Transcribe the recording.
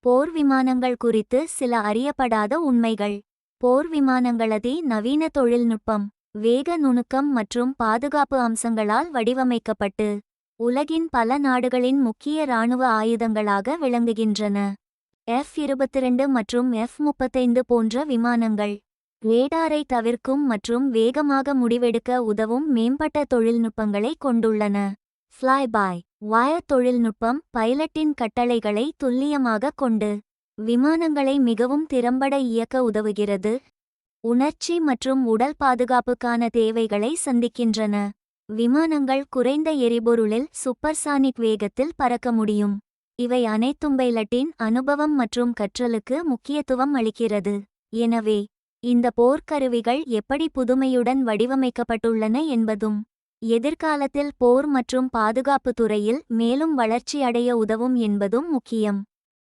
போர் விமானங்கள் குறித்து சில அறியப்படாத உண்மைகள். போர் விமானங்களதி நவீன தொழில்நுட்பம், வேக நுணுக்கம் மற்றும் பாதுகாப்பு அம்சங்களால் வடிவமைக்கப்பட்டு உலகின் பல நாடுகளின் முக்கிய இராணுவ ஆயுதங்களாக விளங்குகின்றன. F-22 மற்றும் F-35 போன்ற விமானங்கள் ரேடாரை தவிர்க்கும் மற்றும் வேகமாக முடிவெடுக்க உதவும் மேம்பட்ட தொழில்நுட்பங்களை கொண்டுள்ளன. ஃப்ளைபாய் வயர் தொழில்நுட்பம் பைலட்டின் கட்டளைகளை துல்லியமாக கொண்டு விமானங்களை மிகவும் திறம்பட இயக்க உதவுகிறது. உணர்ச்சி மற்றும் உடல் பாதுகாப்புக்கான தேவைகளை சந்திக்கின்றன. விமானங்கள் குறைந்த எரிபொருளில் சூப்பர்சானிக் வேகத்தில் பறக்க முடியும். இவை அனைத்தும் பைலட்டின் அனுபவம் மற்றும் கற்றலுக்கு முக்கியத்துவம் அளிக்கிறது. எனவே இந்த போர்க்கருவிகள் எப்படி புதுமையுடன் வடிவமைக்கப்பட்டுள்ளன என்பதும் எதிர்காலத்தில் போர் மற்றும் பாதுகாப்பு துறையில் மேலும் வளர்ச்சி அடைய உதவும் என்பதும் முக்கியம்.